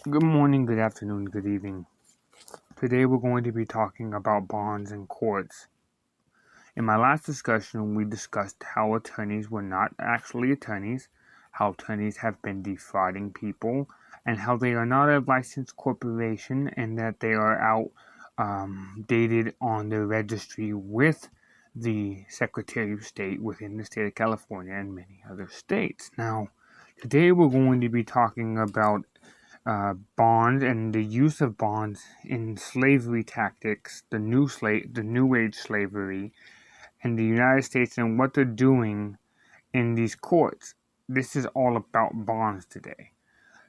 Good morning, good afternoon, good evening. Today we're going to be talking about bonds and courts. In my last discussion, we discussed how attorneys were not actually attorneys, how attorneys have been defrauding people, and how they are not a licensed corporation and that they are outdated on the registry with the Secretary of State within the state of California and many other states. Now, today we're going to be talking about bonds and the use of bonds in slavery tactics, the new age slavery in the United States, and what they're doing in these courts. This is all about bonds today.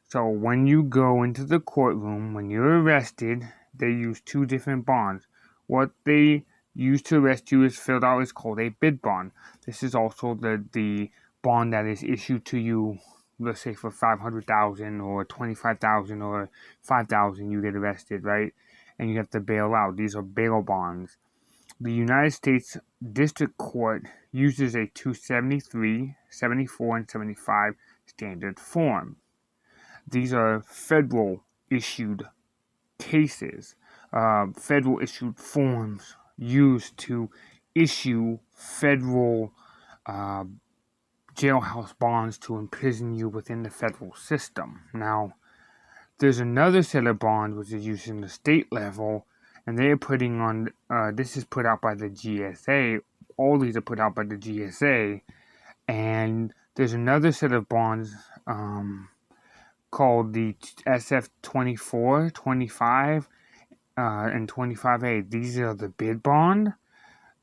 So when you go into the courtroom, when you're arrested, they use two different bonds. What they use to arrest you is filled out is called a bid bond. This is also the bond that is issued to you. Let's say for $500,000 or $25,000 or $5,000, you get arrested, right? And you have to bail out. These are bail bonds. The United States District Court uses a 273, 74, and 75 standard form. These are federal issued cases, federal issued forms used to issue federal jailhouse bonds to imprison you within the federal system. Now, there's another set of bonds which is used in the state level, and they are putting on, this is put out by the GSA, all these are put out by the GSA, and there's another set of bonds called the SF 24, 25, and 25A. These are the bid bond,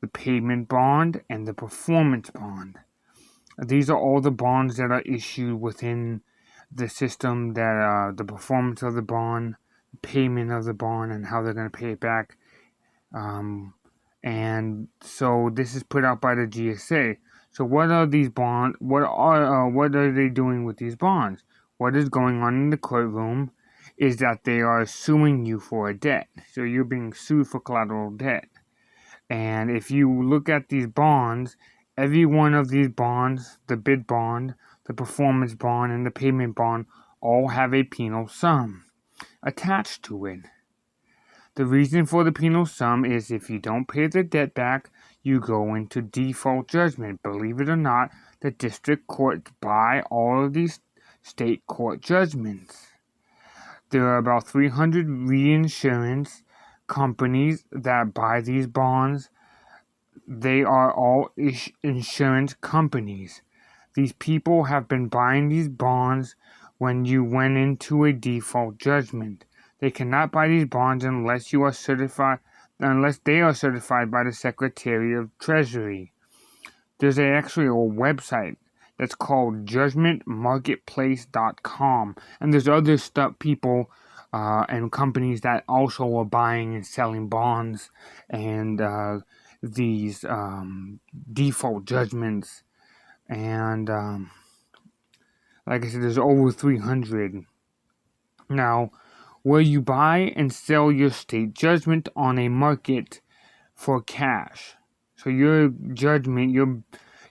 the payment bond, and the performance bond. These are all the bonds that are issued within the system that the performance of the bond, payment of the bond, and how they're going to pay it back. And so this is put out by the GSA. So what are these bonds? What are they doing with these bonds? What is going on in the courtroom is that they are suing you for a debt. So you're being sued for collateral debt. And if you look at these bonds, every one of these bonds, the bid bond, the performance bond, and the payment bond, all have a penal sum attached to it. The reason for the penal sum is if you don't pay the debt back, you go into default judgment. Believe it or not, the district courts buy all of these state court judgments. There are about 300 reinsurance companies that buy these bonds. They are all insurance companies. These people have been buying these bonds when you went into a default judgment. They cannot buy these bonds unless they are certified by the Secretary of Treasury. There's actually a website that's called judgmentmarketplace.com, and there's other people and companies that also are buying and selling bonds and these default judgments. And like I said, there's over 300. Now, where you buy and sell your state judgment on a market for cash. So your judgment,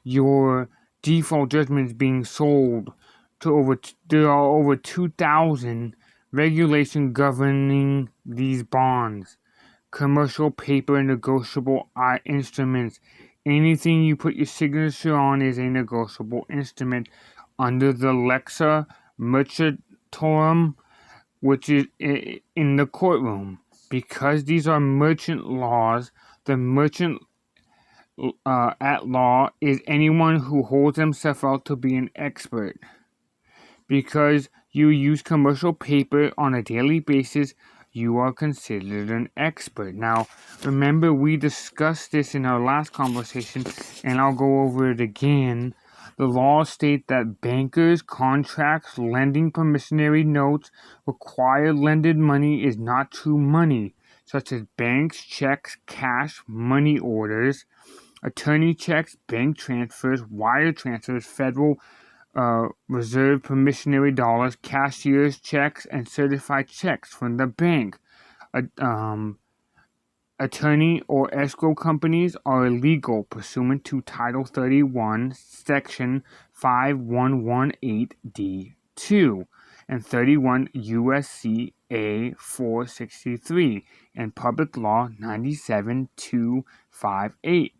your default judgment is being sold to there are over 2,000 regulations governing these bonds. Commercial paper, negotiable instruments. Anything you put your signature on is a negotiable instrument under the Lexa Mercantorum, which is in the courtroom. Because these are merchant laws, the merchant at law is anyone who holds himself out to be an expert. Because you use commercial paper on a daily basis, you are considered an expert. Now, remember, we discussed this in our last conversation, and I'll go over it again. The laws state that bankers, contracts, lending promissory notes, required lended money is not true money, such as banks, checks, cash, money orders, attorney checks, bank transfers, wire transfers, Federal Reserve promissory dollars, cashier's checks, and certified checks from the bank. Attorney or escrow companies are illegal pursuant to Title 31, Section 5118D2. and 31 U.S.C. A 463 and Public Law 97258.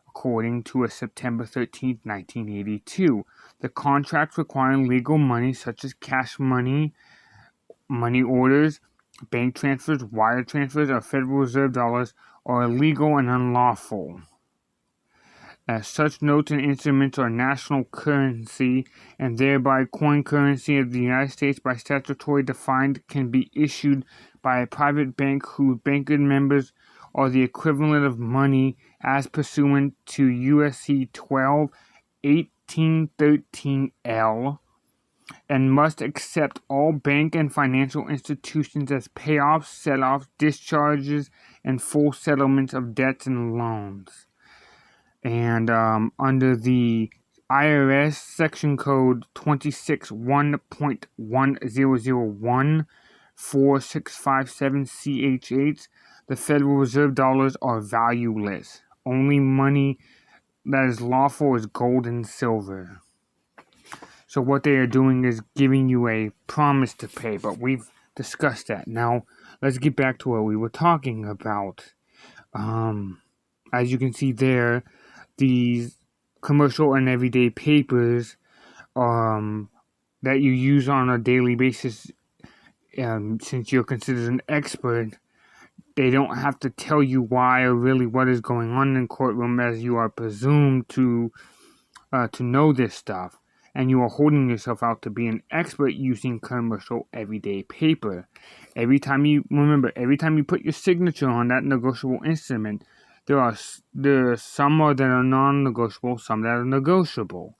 According to a September 13, 1982, the contracts requiring legal money such as cash money, money orders, bank transfers, wire transfers, or Federal Reserve dollars are illegal and unlawful. As such notes and instruments are national currency and thereby coin currency of the United States by statutory defined can be issued by a private bank whose banker members are the equivalent of money as pursuant to USC 12-1813L and must accept all bank and financial institutions as payoffs, sell-offs, discharges, and full settlements of debts and loans. And under the IRS Section Code 261.1001 4657 CHH, the Federal Reserve dollars are valueless. Only money that is lawful is gold and silver. So what they are doing is giving you a promise to pay, but we've discussed that. Now, let's get back to what we were talking about. As you can see there, these commercial and everyday papers that you use on a daily basis, since you're considered an expert, they don't have to tell you why or really what is going on in the courtroom, as you are presumed to know this stuff, and you are holding yourself out to be an expert using commercial everyday paper. Every time you put your signature on that negotiable instrument, there are some that are non-negotiable, some that are negotiable.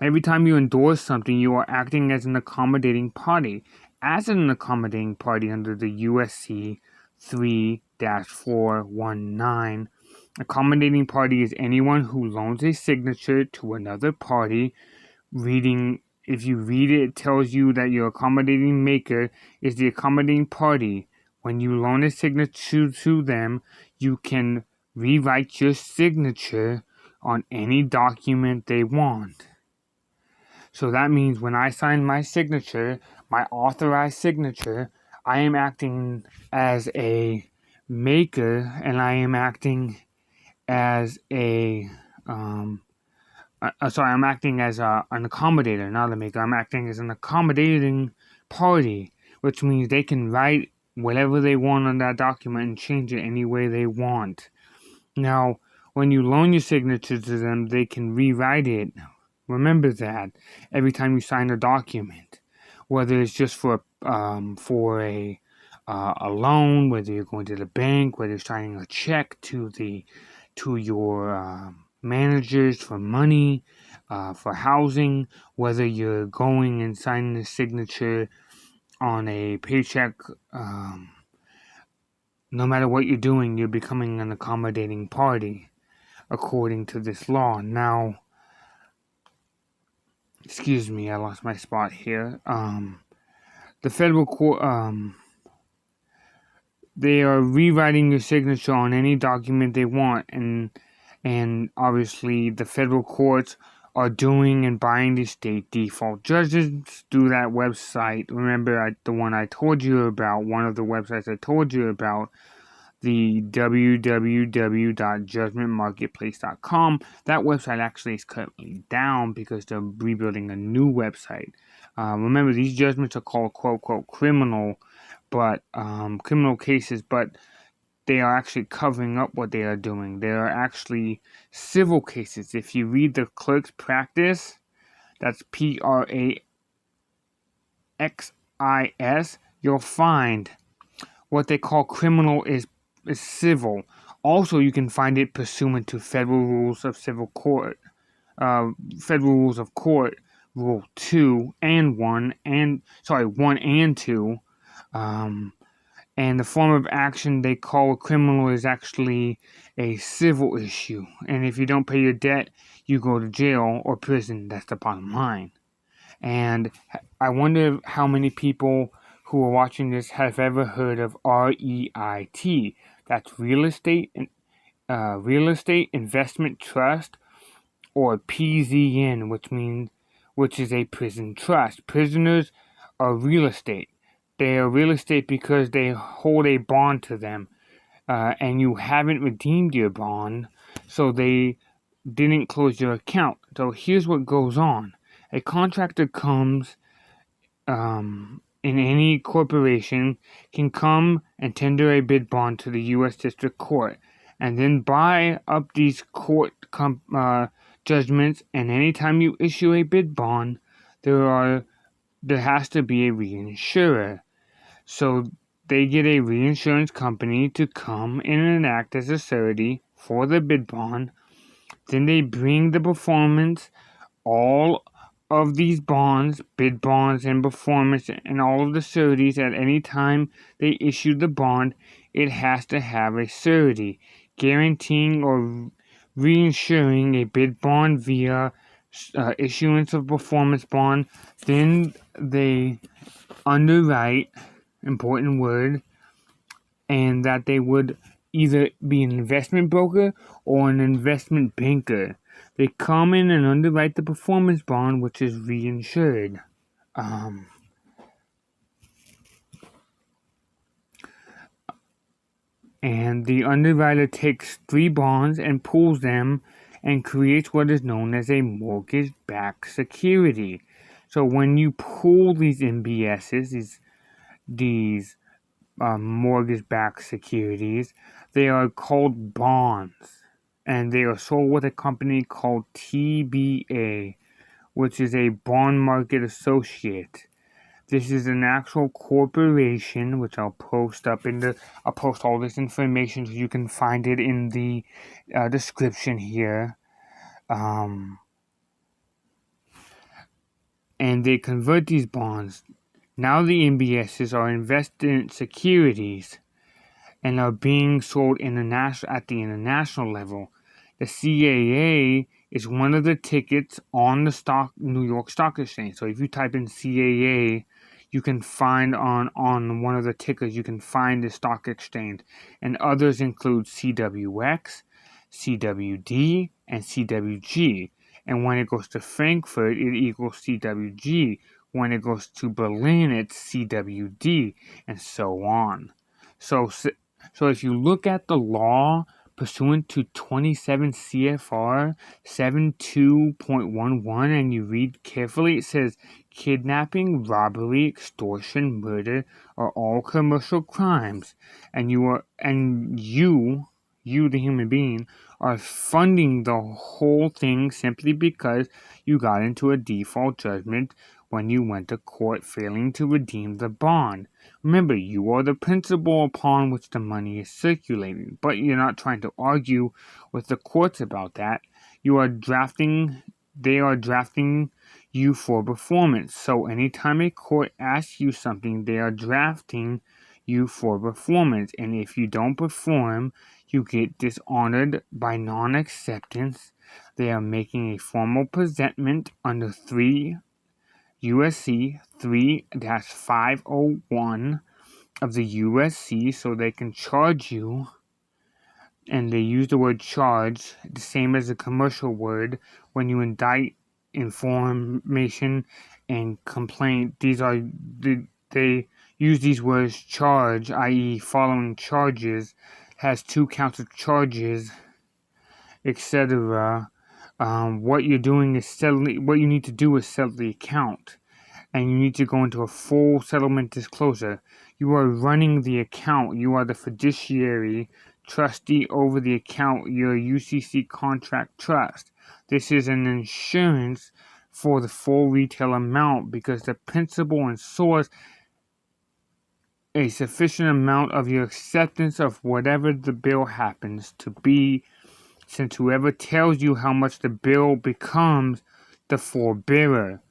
Every time you endorse something, you are acting as an accommodating party. As an accommodating party under the USC 3-419, accommodating party is anyone who loans a signature to another party. If you read it, it tells you that your accommodating maker is the accommodating party. When you loan a signature to them, you can rewrite your signature on any document they want. So that means when I sign my signature, my authorized signature, I am acting as a maker, and I am acting as I'm acting as an accommodator, not a maker. I'm acting as an accommodating party, which means they can write whatever they want on that document and change it any way they want. Now, when you loan your signature to them, they can rewrite it. Remember that every time you sign a document, whether it's just for a loan, whether you're going to the bank, whether you're signing a check to your managers for money, for housing, whether you're going and signing a signature on a paycheck, no matter what you're doing, you're becoming an accommodating party according to this law. Now, excuse me, I lost my spot here. The federal court, they are rewriting your signature on any document they want, and obviously the federal courts are doing and buying the state default judgments through that website. Remember the one I told you about, one of the websites I told you about, the www.judgmentmarketplace.com. That website actually is currently down because they're rebuilding a new website. Remember, these judgments are called quote quote criminal cases, but they are actually covering up what they are doing. They are actually civil cases. If you read the clerk's practice, that's PRAXIS, you'll find what they call criminal is civil. Also, you can find it pursuant to Federal Rules of Civil Court, Federal Rules of Court, Rule 1 and 2. And the form of action they call a criminal is actually a civil issue. And if you don't pay your debt, you go to jail or prison. That's the bottom line. And I wonder how many people who are watching this have ever heard of REIT. That's Real Estate Investment Trust, or PZN, which means which is a prison trust. Prisoners are real estate. They are real estate because they hold a bond to them, and you haven't redeemed your bond, so they didn't close your account. So here's what goes on. A contractor comes in any corporation, can come and tender a bid bond to the U.S. District Court and then buy up these court judgments. And anytime you issue a bid bond, there has to be a reinsurer. So they get a reinsurance company to come in and act as a surety for the bid bond. Then they bring the performance, all of these bonds, bid bonds and performance, and all of the sureties. At any time they issue the bond, it has to have a surety guaranteeing or reinsuring a bid bond via issuance of performance bond. Then they underwrite, important word, and that they would either be an investment broker or an investment banker. They come in and underwrite the performance bond, which is reinsured. And the underwriter takes 3 bonds and pools them and creates what is known as a mortgaged backed security. So when you pool these MBSs, these mortgage backed securities, they are called bonds. And they are sold with a company called TBA, which is a bond market associate. This is an actual corporation, which I'll post all this information so you can find it in the description here. And they convert these bonds. Now the MBSs are invested securities and are being sold at the international level. The CAA is one of the tickets on the New York Stock Exchange. So if you type in CAA, you can find on one of the tickers, you can find the stock exchange. And others include CWX, CWD, and CWG. And when it goes to Frankfurt, it equals CWG. When it goes to Berlin, it's CWD, and so on. So if you look at the law pursuant to 27 CFR 72.11 and you read carefully, it says kidnapping, robbery, extortion, murder are all commercial crimes, and you the human being, are funding the whole thing simply because you got into a default judgment when you went to court failing to redeem the bond. Remember, you are the principal upon which the money is circulating, but you're not trying to argue with the courts about that. They are drafting you for performance. So anytime a court asks you something, they are drafting you for performance. And if you don't perform, you get dishonored by non-acceptance. They are making a formal presentment under 3 USC 3-501 of the USC, so they can charge you. And they use the word charge, the same as a commercial word, when you indict, information, and complaint. They use these words charge, i.e. following charges, has 2 counts of charges, etc. What you need to do is settle the account, and you need to go into a full settlement disclosure. You are running the account. You are the fiduciary trustee over the account. You're a UCC contract trust. This is an insurance for the full retail amount because the principal and source a sufficient amount of your acceptance of whatever the bill happens to be, since whoever tells you how much the bill becomes the forbearer,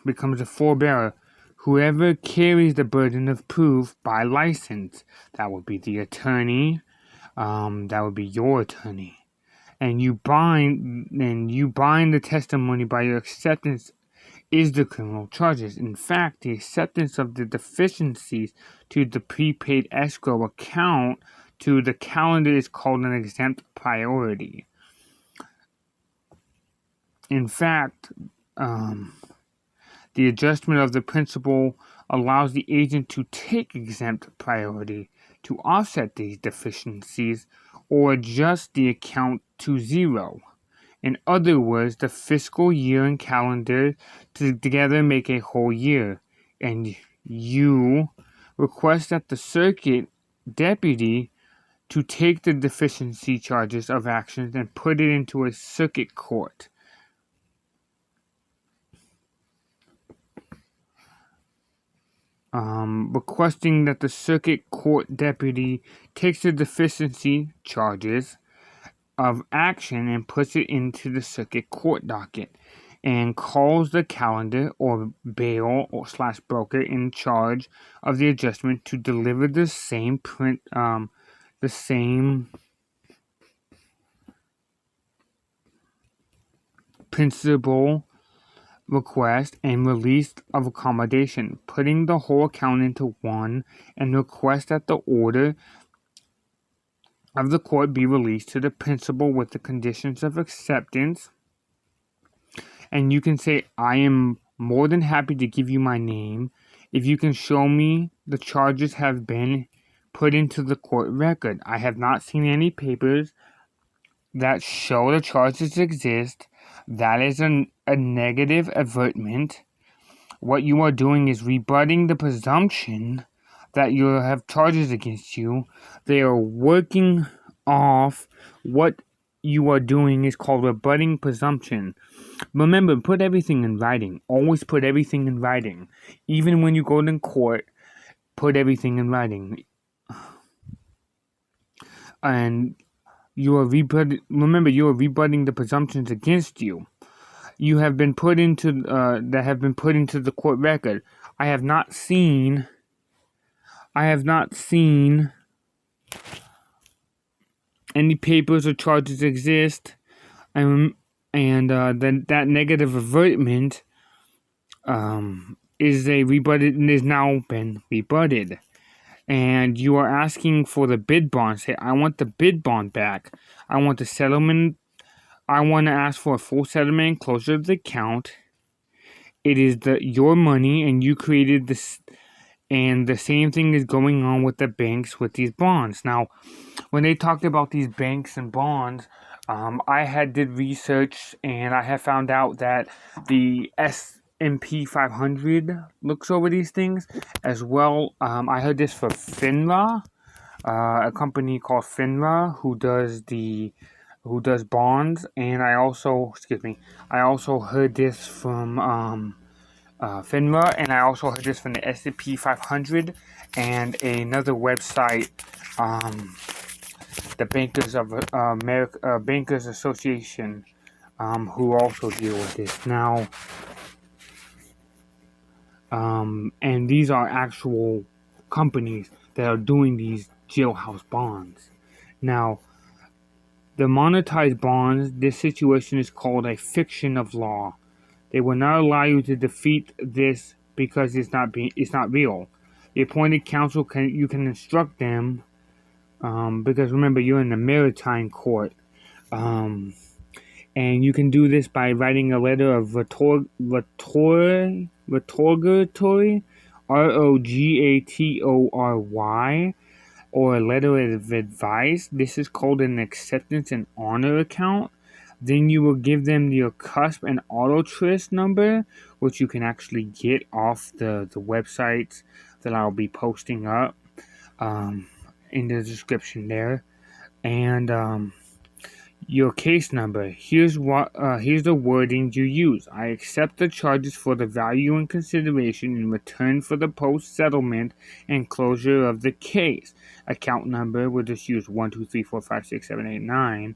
becomes a forbearer. Whoever carries the burden of proof by license, that would be the attorney, that would be your attorney, and you bind the testimony by your acceptance is the criminal charges. In fact, the acceptance of the deficiencies to the prepaid escrow account to the calendar is called an exempt priority. In fact, the adjustment of the principal allows the agent to take exempt priority to offset these deficiencies or adjust the account to zero. In other words, the fiscal year and calendar together make a whole year, and you request that the circuit deputy to take the deficiency charges of actions and put it into a circuit court. Requesting that the circuit court deputy takes the deficiency charges of action and puts it into the circuit court docket and calls the calendar or bail or / broker in charge of the adjustment to deliver the same principal request and release of accommodation, putting the whole account into one, and request that the order of the court be released to the principal with the conditions of acceptance. And you can say, I am more than happy to give you my name if you can show me the charges have been put into the court record. I have not seen any papers that show the charges exist. That is a negative avertment. What you are doing is rebutting the presumption that you have charges against you. They are working off what you are doing is called rebutting presumption. Remember, put everything in writing. Always put everything in writing. Even when you go to court, put everything in writing. And you are rebutting the presumptions against you. You have been put into that have been put into the court record. I have not seen any papers or charges exist, and that negative avertment is now been rebutted. And you are asking for the bid bond. Say, I want the bid bond back. I want the settlement. I want to ask for a full settlement and closure of the account. It is your money, and you created this. And the same thing is going on with the banks with these bonds. Now, when they talked about these banks and bonds, I did research, and I have found out that the S&P 500 looks over these things as well. I heard this from FINRA, a company called FINRA who does bonds, and I also heard this from FINRA, and I also heard this from the S&P 500 and another website, the Bankers Association, who also deal with this now. And these are actual companies that are doing these jailhouse bonds. Now, the monetized bonds, this situation is called a fiction of law. They will not allow you to defeat this because it's not real. The appointed counsel you can instruct them, because remember, you're in the maritime court, and you can do this by writing a letter of rogatory, rogatory, or a letter of advice. This is called an acceptance and honor account. Then you will give them your cusp and auto trust number, which you can actually get off the websites that I'll be posting up in the description there. And your case number. Here's the wording you use. I accept the charges for the value and consideration in return for the post-settlement and closure of the case. Account number, we'll just use 1, 2, 3, 4, 5, 6, 7, 8, 9.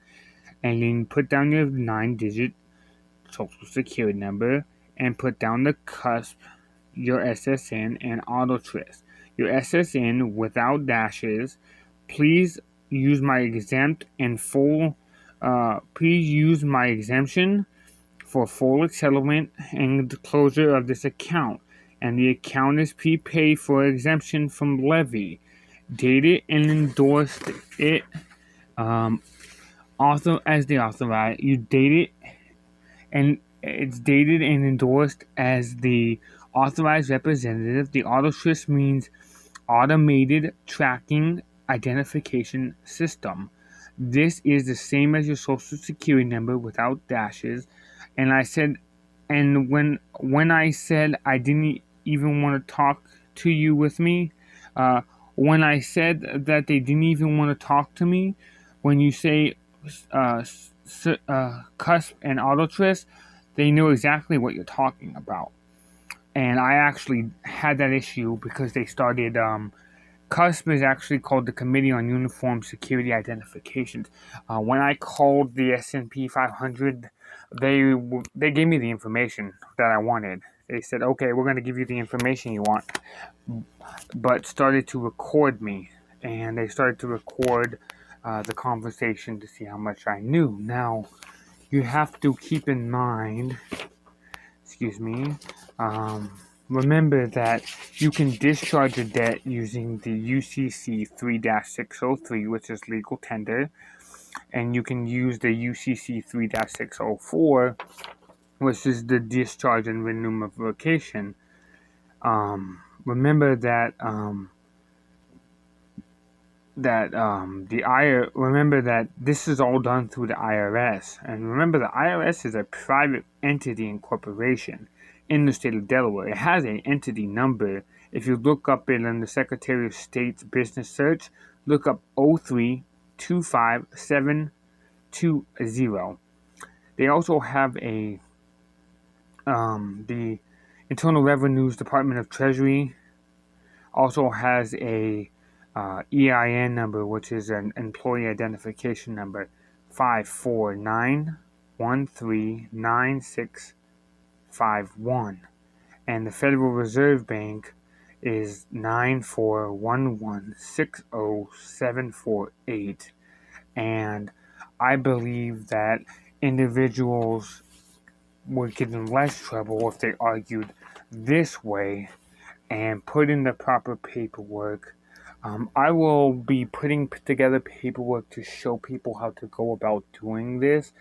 And then put down your 9-digit social security number and put down the cusp, your SSN, and auto trust. Your SSN without dashes. Please use my exempt and full. Please use my exemption for full settlement and the closure of this account. And the account is prepaid for exemption from levy. Dated and endorsed it. As the authorized, you date it and It's dated and endorsed as the authorized representative. The autotrist means automated tracking identification system. This is the same as your social security number without dashes. And I said, and when I said I didn't even want to talk to you with me, uh, when I said that they didn't even want to talk to me, when you say cusp and autotrist, they know exactly what you're talking about. And I actually had that issue because they started. CUSP is actually called the Committee on Uniform Security Identifications. When I called the S&P 500, they gave me the information that I wanted. They said, "Okay, we're going to give you the information you want," but started to record me, and they started to record the conversation to see how much I knew. Now, you have to keep in mind, excuse me, um, remember that you can discharge a debt using the UCC 3-603, which is legal tender, and you can use the UCC 3-604, which is the discharge and remuneration. Remember that remember that this is all done through the IRS, and remember the IRS is a private entity and corporation in the state of Delaware. It has an entity number. If you look up it in the Secretary of State's business search, look up 0325720. They also have the Internal Revenue's Department of Treasury also has a EIN number, which is an employee identification number, 549139651, and the Federal Reserve Bank is 941160748. And I believe that individuals would get in less trouble if they argued this way and put in the proper paperwork. I will be putting together paperwork to show people how to go about doing this.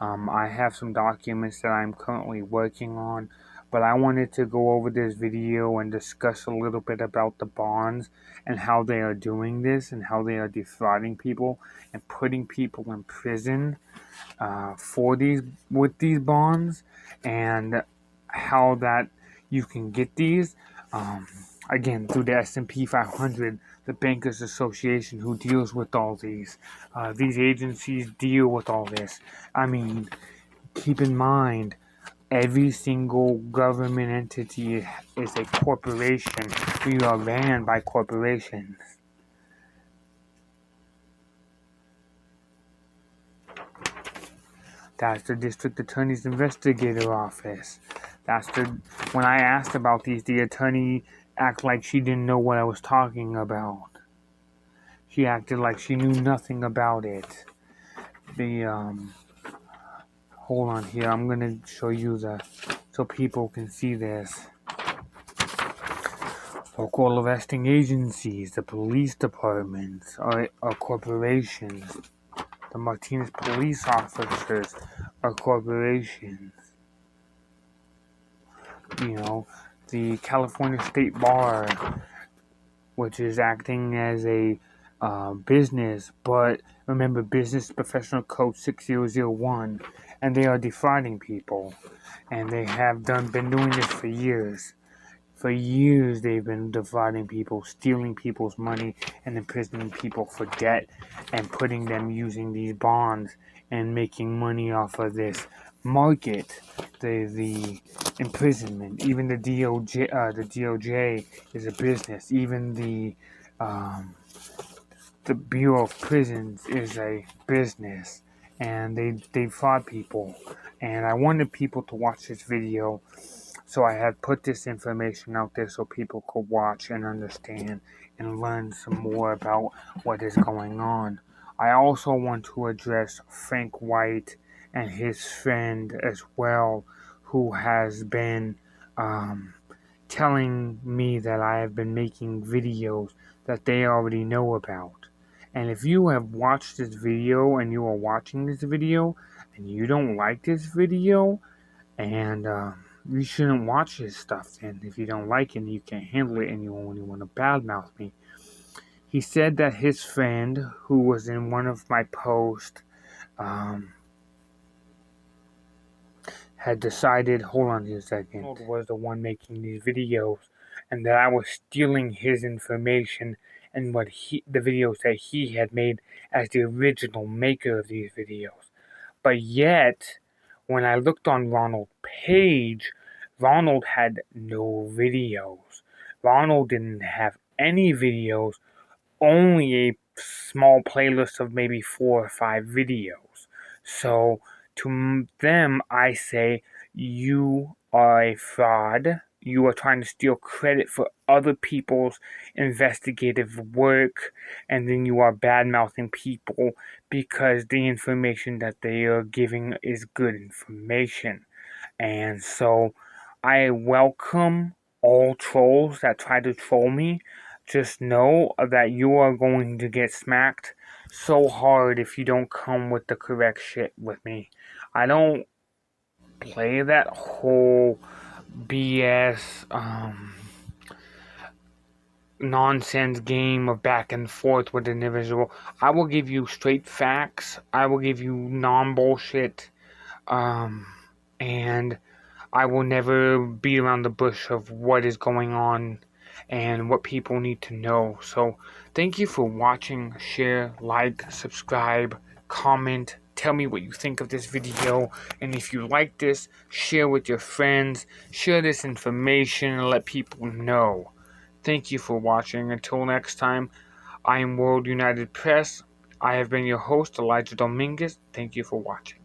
I have some documents that I'm currently working on, but I wanted to go over this video and discuss a little bit about the bonds and how they are doing this and how they are defrauding people and putting people in prison with these bonds, and how that you can get these. Again, through the S&P 500, the Bankers Association, who deals with all these. These agencies deal with all this. I mean, keep in mind, every single government entity is a corporation. We are ran by corporations. That's the District Attorney's Investigator Office. When I asked about these, the attorney acted like she didn't know what I was talking about. She acted like she knew nothing about it. Hold on here, I'm gonna show you so people can see this. Local arresting agencies, the police departments, are corporations. The Martinez police officers are corporations. The California State Bar, which is acting as a business, but remember Business Professional Code 6001, and they are defrauding people, and they have been doing this for years. For years, they've been defrauding people, stealing people's money, and imprisoning people for debt, and putting them using these bonds and making money off of this market, the imprisonment. Even the DOJ is a business. Even the Bureau of Prisons is a business, and they defraud people. And I wanted people to watch this video, so I had put this information out there so people could watch and understand and learn some more about what is going on. I also want to address Frank White and his friend as well, who has been telling me that I have been making videos that they already know about. And if you have watched this video and you are watching this video and you don't like this video, And you shouldn't watch his stuff. And if you don't like it and you can't handle it and you only want to badmouth me. He said that his friend, who was in one of my posts, had decided, hold on a second, was the one making these videos, and that I was stealing his information and the videos that he had made as the original maker of these videos. But yet, when I looked on Ronald's page, Ronald had no videos. Ronald didn't have any videos, only a small playlist of maybe 4 or 5 videos. So to them, I say, you are a fraud. You are trying to steal credit for other people's investigative work, and then you are bad mouthing people because the information that they are giving is good information. And so I welcome all trolls that try to troll me. Just know that you are going to get smacked so hard if you don't come with the correct shit with me. I don't play that whole BS nonsense game of back and forth with an individual. I will give you straight facts. I will give you non-bullshit. And I will never beat around the bush of what is going on and what people need to know. So thank you for watching. Share, like, subscribe, comment. Tell me what you think of this video. And if you like this, share with your friends. Share this information and let people know. Thank you for watching. Until next time, I am World United Press. I have been your host, Elijah Dominguez. Thank you for watching.